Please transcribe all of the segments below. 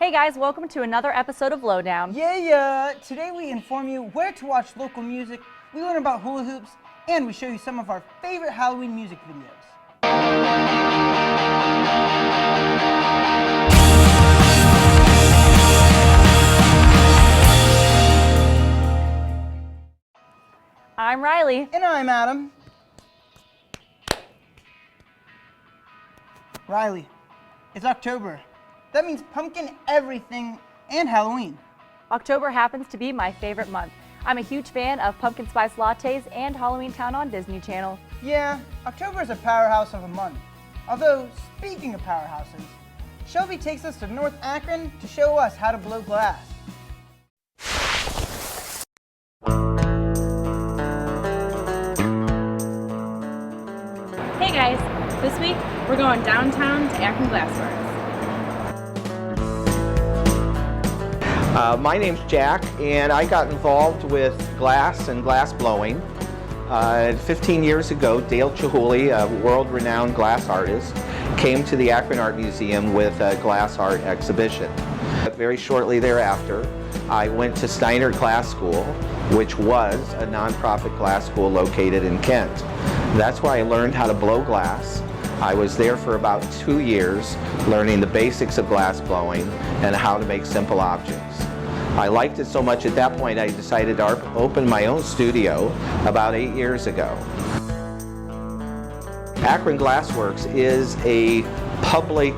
Hey guys, welcome to another episode of Lowdown. Yeah. Today we inform you where to watch local music, we learn about hula hoops, and we show you some of our favorite Halloween music videos. I'm Riley. And I'm Adam. Riley, it's October. That means pumpkin everything and Halloween. October happens to be my favorite month. I'm a huge fan of pumpkin spice lattes and Halloween Town on Disney Channel. Yeah, October is a powerhouse of a month. Although, speaking of powerhouses, Shelby takes us to North Akron to show us how to blow glass. Hey guys, this week we're going downtown to Akron Glassworks. My name's Jack, and I got involved with glass and glass blowing. 15 years ago, Dale Chihuly, a world-renowned glass artist, came to the Akron Art Museum with a glass art exhibition. Very shortly thereafter, I went to Steiner Glass School, which was a nonprofit glass school located in Kent. That's where I learned how to blow glass. I was there for about 2 years, learning the basics of glass blowing and how to make simple objects. I liked it so much at that point I decided to open my own studio about 8 years ago. Akron Glassworks is a public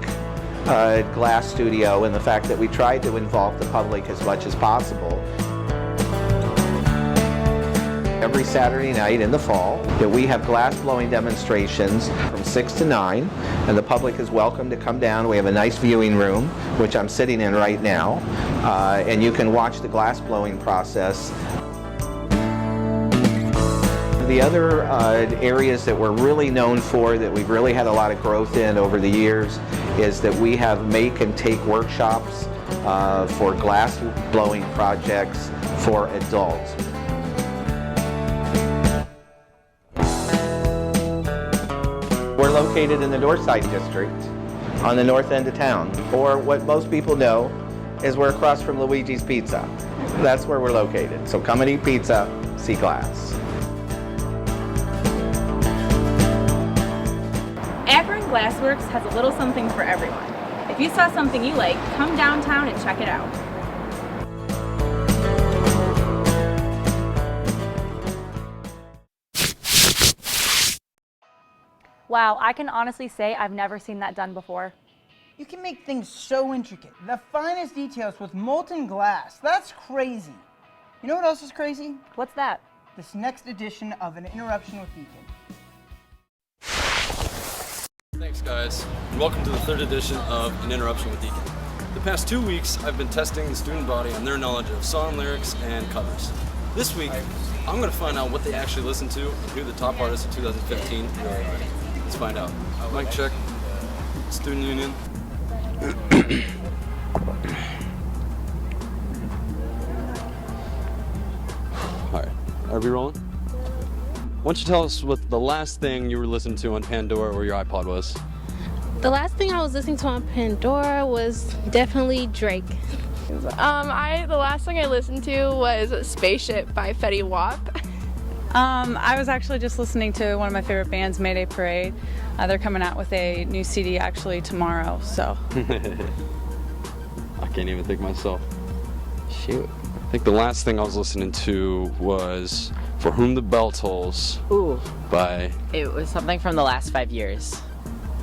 glass studio in the fact that we try to involve the public as much as possible. Every Saturday night in the fall that we have glass blowing demonstrations from 6 to 9, and the public is welcome to come down. We have a nice viewing room, which I'm sitting in right now, and you can watch the glass blowing process. The other areas that we're really known for, that we've really had a lot of growth in over the years, is that we have make and take workshops for glass blowing projects for adults. We're located in the Northside District on the north end of town, or what most people know is we're across from Luigi's Pizza. That's where we're located. So come and eat pizza, see glass. Akron Glassworks has a little something for everyone. If you saw something you like, come downtown and check it out. Wow, I can honestly say I've never seen that done before. You can make things so intricate, the finest details with molten glass. That's crazy. You know what else is crazy? What's that? This next edition of An Interruption with Deacon. Thanks guys, and welcome to the third edition of An Interruption with Deacon. The past 2 weeks I've been testing the student body on their knowledge of song lyrics and covers. This week I'm going to find out what they actually listen to and who the top artists of 2015 really are. Let's find out. Mic check. Student union. Alright, are we rolling? Why don't you tell us what the last thing you were listening to on Pandora or your iPod was? The last thing I was listening to on Pandora was definitely Drake. The last thing I listened to was Spaceship by Fetty Wap. I was actually just listening to one of my favorite bands, Mayday Parade. They're coming out with a new CD actually tomorrow, so. I can't even think myself. Shoot. I think the last thing I was listening to was For Whom the Bell Tolls. Ooh. By... It was something from the last 5 years.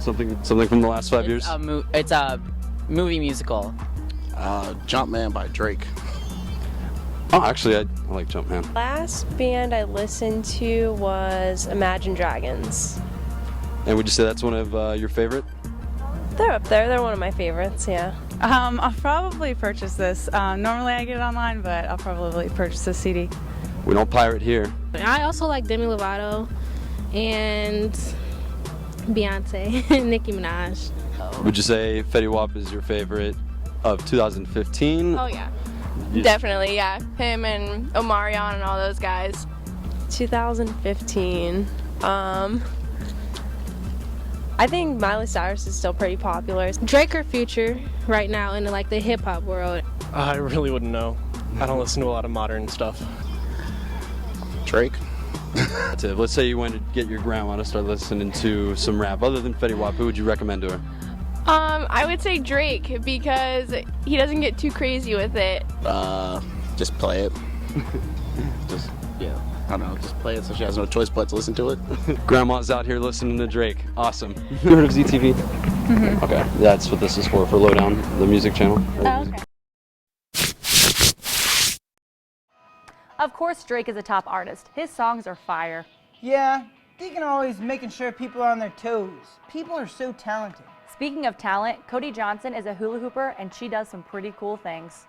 Something from the last 5 years? It's a movie musical. Jumpman by Drake. Oh, actually, I like Jumpman. Last band I listened to was Imagine Dragons. And would you say that's one of your favorite? They're up there. They're one of my favorites, yeah. I'll probably purchase this. Normally I get it online, but I'll probably purchase this CD. We don't pirate here. I also like Demi Lovato and Beyonce and Nicki Minaj. Would you say Fetty Wap is your favorite of 2015? Oh, yeah. Definitely, yeah. Him and Omarion and all those guys. 2015. I I think Miley Cyrus is still pretty popular. Drake or Future right now in like the hip hop world. I really wouldn't know. I don't listen to a lot of modern stuff. Drake. Let's say you wanted to get your grandma to start listening to some rap. Other than Fetty Wap, who would you recommend to her? I would say Drake because he doesn't get too crazy with it. Just play it. I don't know, just play it so she has no choice but to listen to it. Grandma's out here listening to Drake. Awesome. You heard of Z-TV? Mm-hmm. Okay, that's what this is for Lowdown, the music channel. Oh, okay. Of course, Drake is a top artist. His songs are fire. Yeah, Deacon always making sure people are on their toes. People are so talented. Speaking of talent, Cody Johnson is a hula hooper and she does some pretty cool things.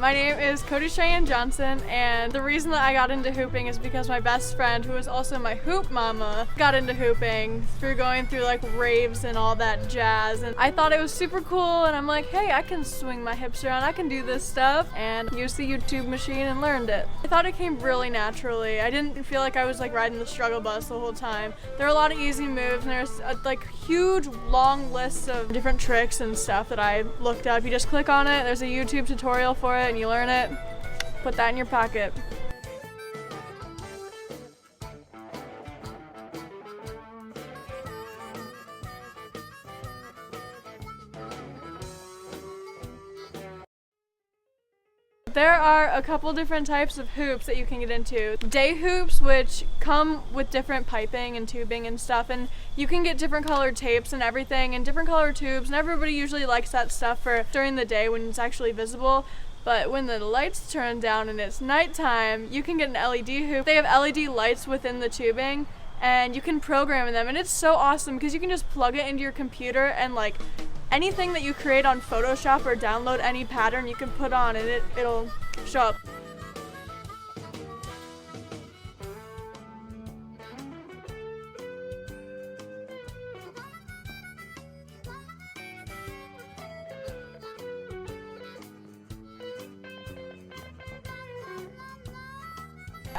My name is Cody Johnson, and the reason that I got into hooping is because my best friend, who is also my hoop mama, got into hooping through going through like raves and all that jazz, and I thought it was super cool, and I'm like, hey, I can swing my hips around, I can do this stuff, and used the YouTube machine and learned it. I thought it came really naturally. I didn't feel like I was like riding the struggle bus the whole time. There are a lot of easy moves, and there's like huge long lists of different tricks and stuff that I looked up. You just click on it, there's a YouTube tutorial for it, and you learn it, put that in your pocket. There are a couple different types of hoops that you can get into. Day hoops, which come with different piping and tubing and stuff, and you can get different colored tapes and everything and different colored tubes, and everybody usually likes that stuff for during the day when it's actually visible. But when the lights turn down and it's nighttime, you can get an LED hoop. They have LED lights within the tubing, and you can program them, and it's so awesome because you can just plug it into your computer, and like anything that you create on Photoshop or download any pattern you can put on, and it'll show up.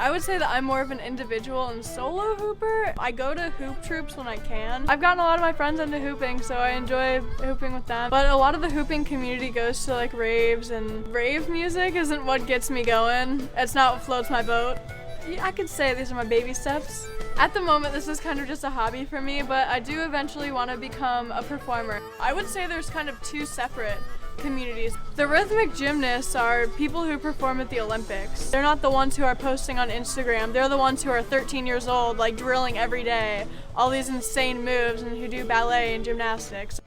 I would say that I'm more of an individual and solo hooper. I go to hoop troops when I can. I've gotten a lot of my friends into hooping, so I enjoy hooping with them. But a lot of the hooping community goes to like raves, and rave music isn't what gets me going. It's not what floats my boat. Yeah, I could say these are my baby steps. At the moment, this is kind of just a hobby for me, but I do eventually want to become a performer. I would say there's kind of two separate communities. The rhythmic gymnasts are people who perform at the Olympics. They're not the ones who are posting on Instagram. They're the ones who are 13 years old, like drilling every day, all these insane moves, and who do ballet and gymnastics.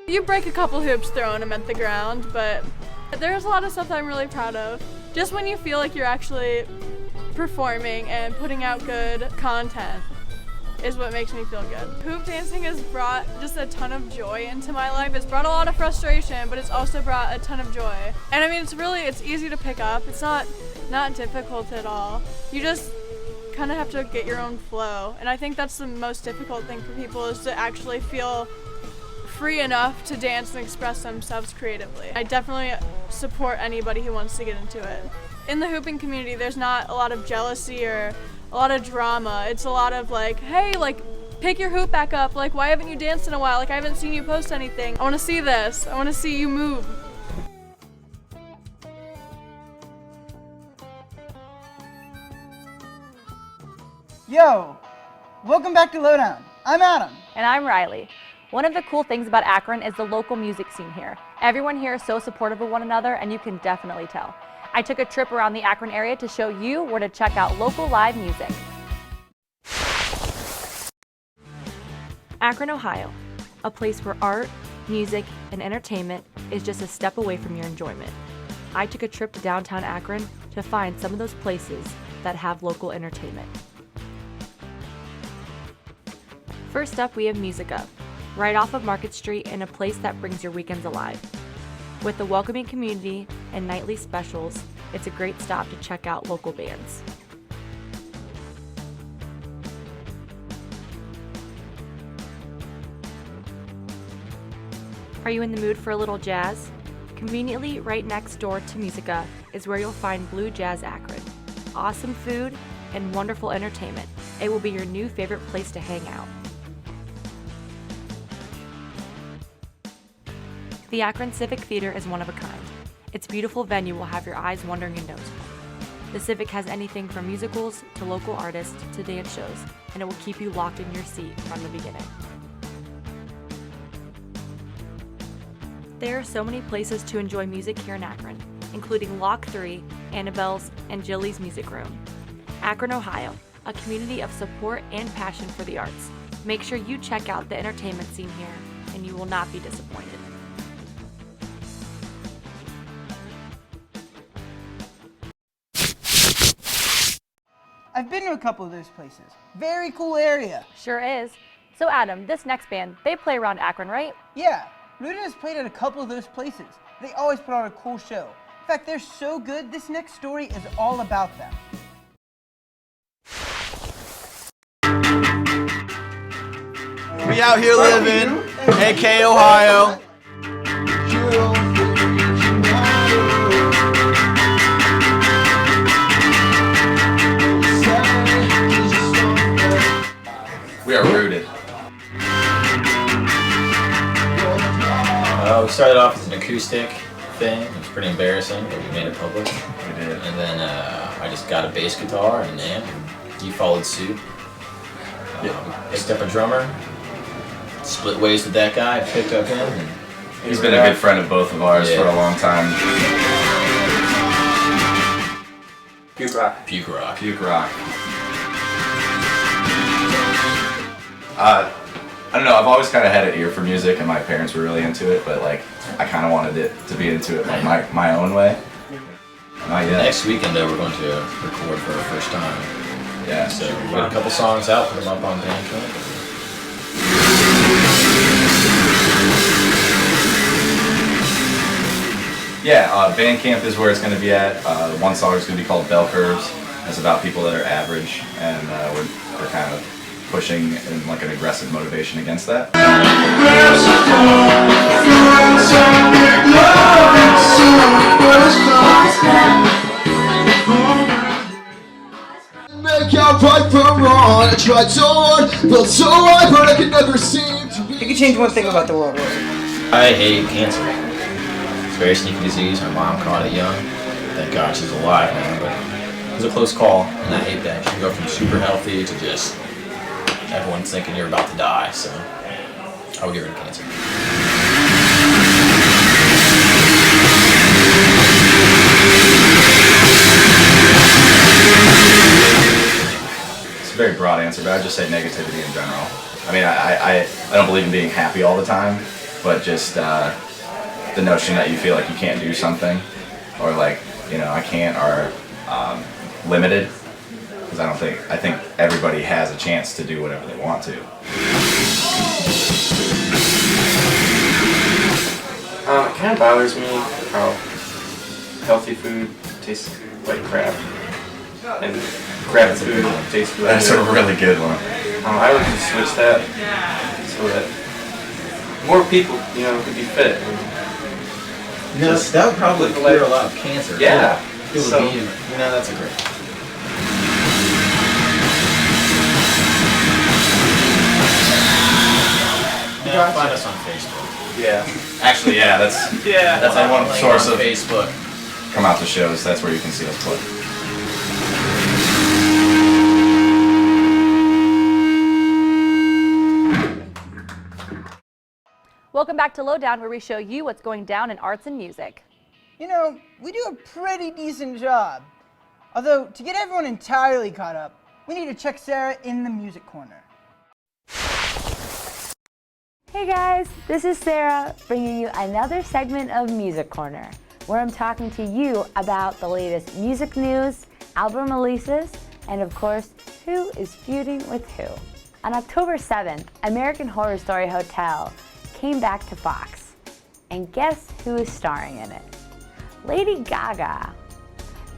You break a couple hoops throwing them at the ground, but there's a lot of stuff that I'm really proud of. Just when you feel like you're actually performing and putting out good content is what makes me feel good. Hoop dancing has brought just a ton of joy into my life. It's brought a lot of frustration, but it's also brought a ton of joy. And I mean, it's easy to pick up. It's not difficult at all. You just kind of have to get your own flow. And I think that's the most difficult thing for people, is to actually feel free enough to dance and express themselves creatively. I definitely support anybody who wants to get into it. In the hooping community, there's not a lot of jealousy or a lot of drama. It's a lot of like, hey, like, pick your hoop back up. Like, why haven't you danced in a while? Like, I haven't seen you post anything. I want to see this. I want to see you move. Yo, welcome back to Lowdown. I'm Adam. And I'm Riley. One of the cool things about Akron is the local music scene here. Everyone here is so supportive of one another, and you can definitely tell. I took a trip around the Akron area to show you where to check out local live music. Akron, Ohio, a place where art, music, and entertainment is just a step away from your enjoyment. I took a trip to downtown Akron to find some of those places that have local entertainment. First up, we have Musica, right off of Market Street, in a place that brings your weekends alive. With the welcoming community and nightly specials, it's a great stop to check out local bands. Are you in the mood for a little jazz? Conveniently right next door to Musica is where you'll find Blue Jazz Akron. Awesome food and wonderful entertainment. It will be your new favorite place to hang out. The Akron Civic Theater is one of a kind. Its beautiful venue will have your eyes wandering and noseful. The Civic has anything from musicals to local artists to dance shows, and it will keep you locked in your seat from the beginning. There are so many places to enjoy music here in Akron, including Lock 3, Annabelle's, and Jilly's Music Room. Akron, Ohio, a community of support and passion for the arts. Make sure you check out the entertainment scene here, and you will not be disappointed. I've been to a couple of those places. Very cool area. Sure is. So Adam, this next band, they play around Akron, right? Yeah, Rudin has played at a couple of those places. They always put on a cool show. In fact, they're so good, this next story is all about them. We out here living, AK Ohio. We are rooted. We started off as an acoustic thing. It was pretty embarrassing, but we made it public. We did. And then I just got a bass guitar and an amp, and he followed suit. Picked up a drummer, split ways with that guy, picked up him. And he's been a good friend of both of ours for a long time. Puke rock. Puke rock. Puke rock. I don't know, I've always kind of had an ear for music and my parents were really into it, but like, I kind of wanted it to be into it like my own way. Not yet. Next weekend though, we're going to record for our first time. Yeah. So we got a couple songs out, put them up on Bandcamp. Yeah, Bandcamp is where it's going to be at. One song is going to be called Bell Curves. It's about people that are average, and we're kind of pushing in like an aggressive motivation against that. You can change one thing about the world. I hate cancer. It's a very sneaky disease. My mom caught it young. Thank God she's alive now, but it was a close call, and I hate that. You can go from super healthy to just everyone's thinking you're about to die, so I would get rid of cancer. It's a very broad answer, but I'd just say negativity in general. I mean, I don't believe in being happy all the time, but just the notion that you feel like you can't do something, or like, you know, I can't, or limited. Because I think everybody has a chance to do whatever they want to. It kind of bothers me how healthy food tastes like crap, and crap food tastes really That's good. a really good one. I would just switch that so that more people, you know, could be fit. You know, that would probably clear a lot of cancer. Yeah. It would be, you know, that's a great. Yeah, find us on Facebook. Yeah. Actually, yeah, that's our one source of Facebook. Come out to shows. That's where you can see us play. Welcome back to Lowdown, where we show you what's going down in arts and music. You know, we do a pretty decent job. Although, to get everyone entirely caught up, we need to check Sarah in the music corner. Hey guys, this is Sarah bringing you another segment of Music Corner, where I'm talking to you about the latest music news, album releases, and of course, who is feuding with who. On October 7th, American Horror Story Hotel came back to Fox, And guess who is starring in it? Lady Gaga.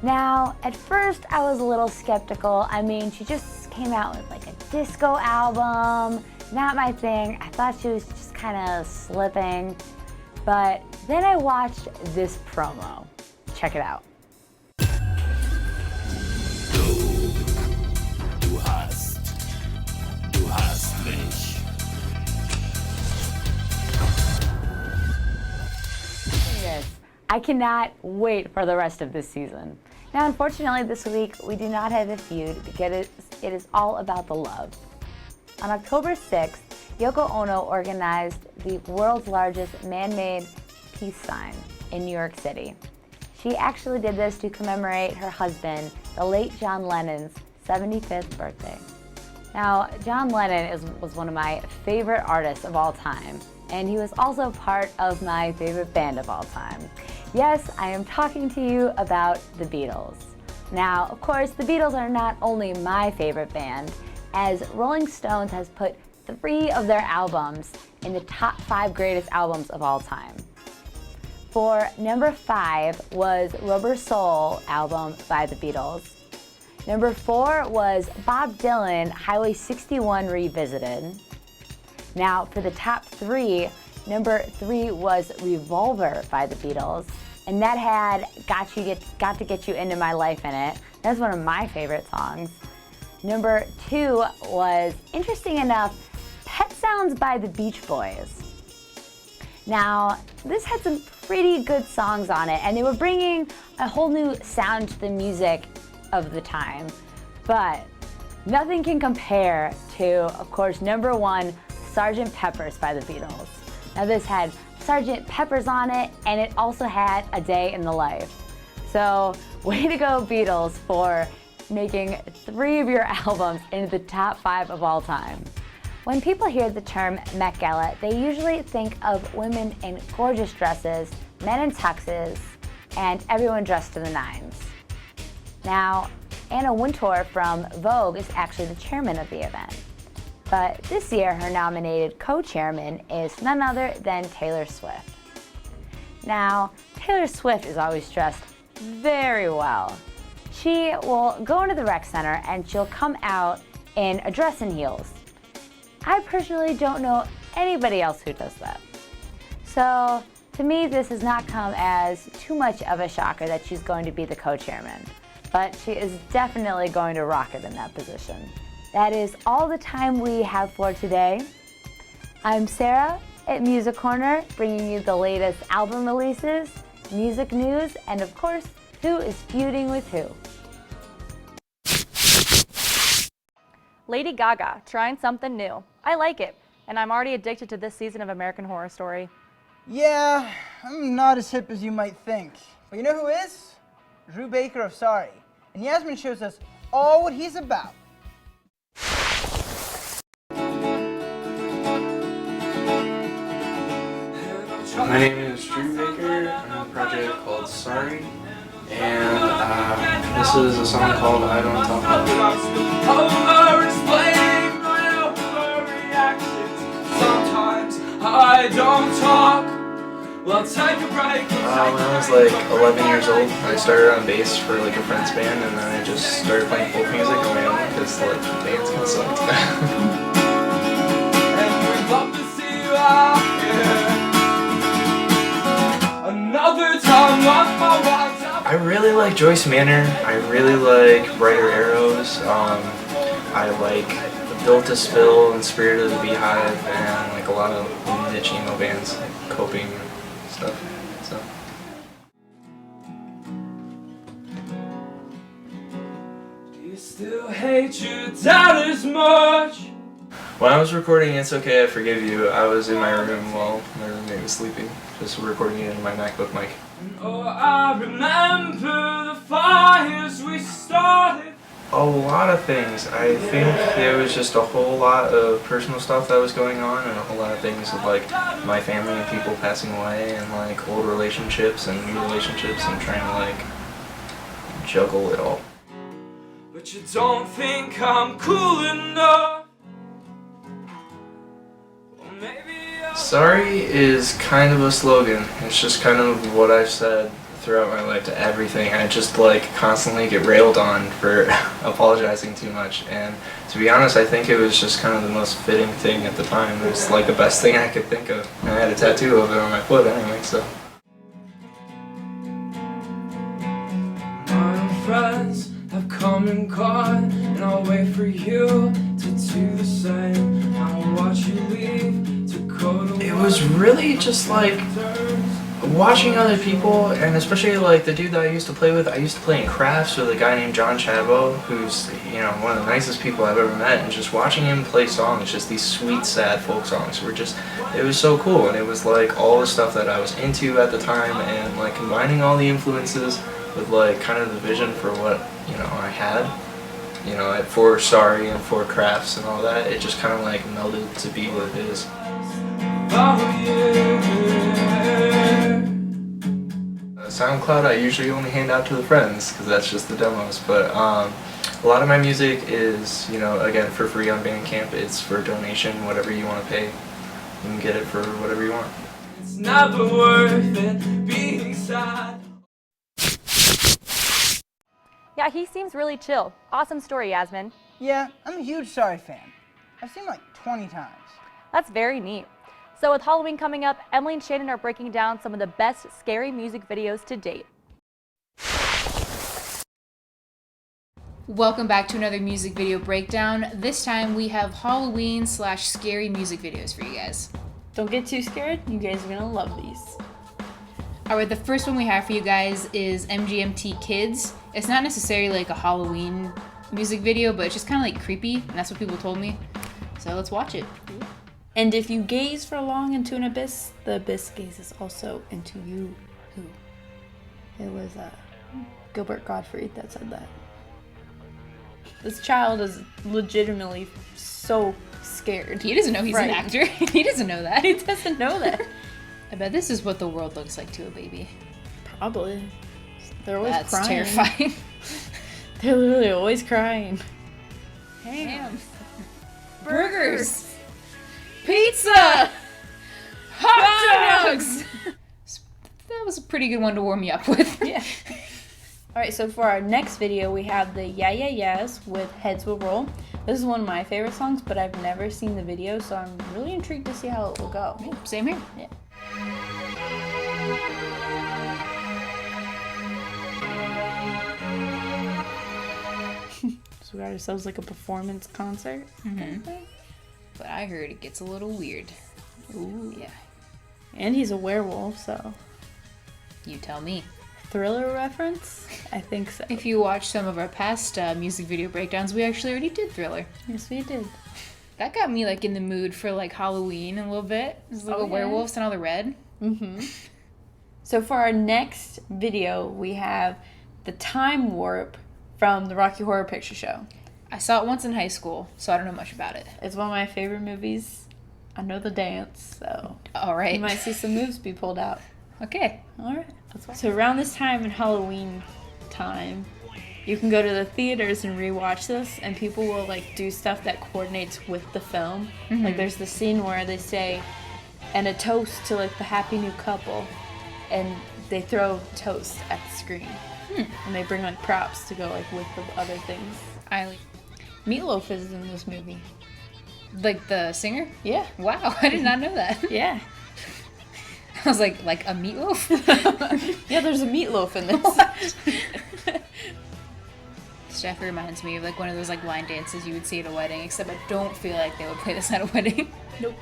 Now, at first I was a little skeptical. I mean, she just came out with like a disco album. Not my thing. I thought she was just kind of slipping. But then I watched this promo. Check it out. Du hast mich. Yes, I cannot wait for the rest of this season. Now, unfortunately, this week we do not have a feud because it is all about the love. On October 6th, Yoko Ono organized the world's largest man-made peace sign in New York City. She actually did this to commemorate her husband, the late John Lennon's 75th birthday. Now, John Lennon was one of my favorite artists of all time, and he was also part of my favorite band of all time. Yes, I am talking to you about the Beatles. Now, of course, the Beatles are not only my favorite band, as Rolling Stones has put 3 of their albums in the top 5 greatest albums of all time. For number 5 was Rubber Soul album by the Beatles. Number 4 was Bob Dylan, Highway 61 Revisited. Now for the top 3, number 3 was Revolver by the Beatles, and that had Got to Get You Into My Life in it. That's one of my favorite songs. Number 2 was, interesting enough, Pet Sounds by the Beach Boys. Now, this had some pretty good songs on it, and they were bringing a whole new sound to the music of the time. But nothing can compare to, of course, number 1, Sgt. Pepper's by the Beatles. Now, this had Sgt. Pepper's on it, and it also had A Day in the Life. So, way to go, Beatles, for making 3 of your albums into the top 5 of all time. When people hear the term Met Gala, they usually think of women in gorgeous dresses, men in tuxes, and everyone dressed to the nines. Now, Anna Wintour from Vogue is actually the chairman of the event. But this year, her nominated co-chairman is none other than Taylor Swift. Now, Taylor Swift is always dressed very well. She will go into the rec center and she'll come out in a dress and heels. I personally don't know anybody else who does that. So, to me, this has not come as too much of a shocker that she's going to be the co-chairman, but she is definitely going to rock it in that position. That is all the time we have for today. I'm Sarah at Music Corner, bringing you the latest album releases, music news, and of course, who is feuding with who. Lady Gaga, trying something new. I like it, and I'm already addicted to this season of American Horror Story. Yeah, I'm not as hip as you might think. But you know who is? Drew Baker of Sorry. And Yasmin shows us all what he's about. My name is Drew Baker. I'm in a project called Sorry. And this is a song called I Don't Talk. Over-explain my overreactions. Sometimes I don't talk. Well, take a break. When I was like 11 years old, I started on bass for like a friend's band, and then I just started playing folk music on my own because like bands kind of sucked. And we'd love to see you out here. Another time on my wild. I really like Joyce Manor. I really like Brighter Arrows. I like Built to Spill and Spirit of the Beehive, and like a lot of niche emo bands, like Coping and stuff. So. Do you still hate your dad as much? When I was recording It's Okay, I Forgive You, I was in my room while my roommate was sleeping, just recording it in my MacBook mic. Oh, I remember the fires we started. A lot of things. I think there was just a whole lot of personal stuff that was going on, and a whole lot of things with like my family and people passing away, and like old relationships and new relationships, and trying to like juggle it all. But you don't think I'm cool enough. So Sorry is kind of a slogan. It's just kind of what I've said throughout my life to everything. I just like constantly get railed on for apologizing too much, and to be honest, I think it was just kind of the most fitting thing at the time. It was like the best thing I could think of. And I had a tattoo of it on my foot anyway, so. My friends have come and gone, and I'll wait for you to do the same. I'll watch you leave to go to. It was really just like watching other people, and especially like the dude that I used to play with. I used to play in crafts with a guy named John Chadwell, who's, you know, one of the nicest people I've ever met, and just watching him play songs, just these sweet, sad folk songs, were just, it was so cool. And it was like all the stuff that I was into at the time, and like combining all the influences with like kind of the vision for what, you know, I had, you know, for Sorry and for crafts and all that. It just kind of like melded to be what it is. SoundCloud I usually only hand out to the friends because that's just the demos, but a lot of my music is, you know, again, for free on Bandcamp. It's for donation, whatever you want to pay. You can get it for whatever you want. It's never worth it being sad. Yeah, he seems really chill. Awesome story, Yasmin. Yeah, I'm a huge Sorry fan. I've seen him like 20 times. That's very neat. So with Halloween coming up, Emily and Shannon are breaking down some of the best scary music videos to date. Welcome back to another music video breakdown. This time we have Halloween/scary music videos for you guys. Don't get too scared, you guys are gonna love these. Alright, the first one we have for you guys is MGMT Kids. It's not necessarily like a Halloween music video, but it's just kind of like creepy, and that's what people told me. So let's watch it. And if you gaze for long into an abyss, the abyss gazes also into you. Who? It was Gilbert Gottfried that said that. This child is legitimately so scared. He doesn't know he's an actor. He doesn't know that. He doesn't know that. I bet this is what the world looks like to a baby. Probably. They're always That's crying. terrifying. They're literally always crying. Ham. Burgers. Pizza. Hot dogs. That was a pretty good one to warm you up with. Yeah. Alright, so for our next video, we have the Yeah Yeah Yeahs with Heads Will Roll. This is one of my favorite songs, but I've never seen the video, so I'm really intrigued to see how it will go. Yeah, same here. Yeah. So we got ourselves like a performance concert. Mm-hmm. But I heard it gets a little weird. Ooh. Yeah. And he's a werewolf, so. You tell me. Thriller reference? I think so. If you watch some of our past music video breakdowns, we actually already did Thriller. Yes, we did. That got me like in the mood for like Halloween a little bit. There's little werewolves and all the red. Mm-hmm. So for our next video, we have the Time Warp from the Rocky Horror Picture Show. I saw it once in high school, so I don't know much about it. It's one of my favorite movies. I know the dance, so all right. You might see some moves be pulled out. Okay. All right. So around this time in Halloween time, you can go to the theaters and rewatch this, and people will like do stuff that coordinates with the film. Mm-hmm. Like there's the scene where they say, and a toast to like the happy new couple, and they throw toast at the screen. And they bring like props to go like with the other things. Meatloaf is in this movie. Like the singer? Yeah. Wow, I did not know that. Yeah. I was like a meatloaf? Yeah, there's a meatloaf in this. This definitely reminds me of like one of those like line dances you would see at a wedding, except I don't feel like they would play this at a wedding. Nope.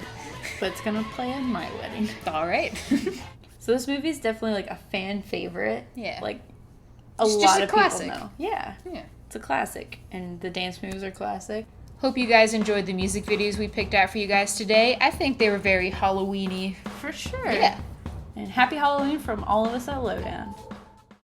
But it's gonna play at my wedding. All right. So this movie is definitely like a fan favorite. Yeah. Like It's a just lot a of classic. people know. Yeah. Yeah. It's a classic. And the dance moves are classic. Hope you guys enjoyed the music videos we picked out for you guys today. I think they were very Halloween-y. For sure. Yeah. And happy Halloween from all of us at Lowdown.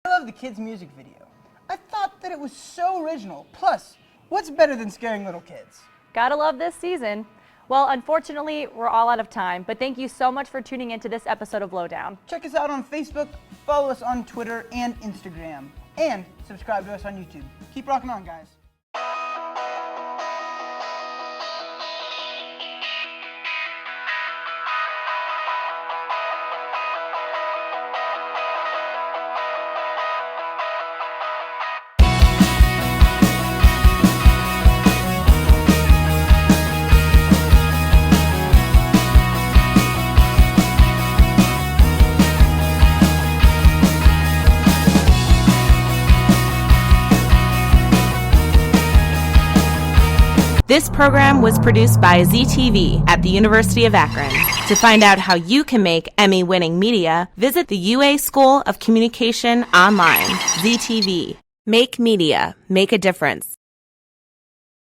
I love the kids' music video. I thought that it was so original. Plus, what's better than scaring little kids? Gotta love this season. Well, unfortunately, we're all out of time, but thank you so much for tuning into this episode of Lowdown. Check us out on Facebook, follow us on Twitter and Instagram, and subscribe to us on YouTube. Keep rocking on, guys. This program was produced by Z-TV at the University of Akron. To find out how you can make Emmy-winning media, visit the UA School of Communication online. Z-TV. Make media. Make a difference.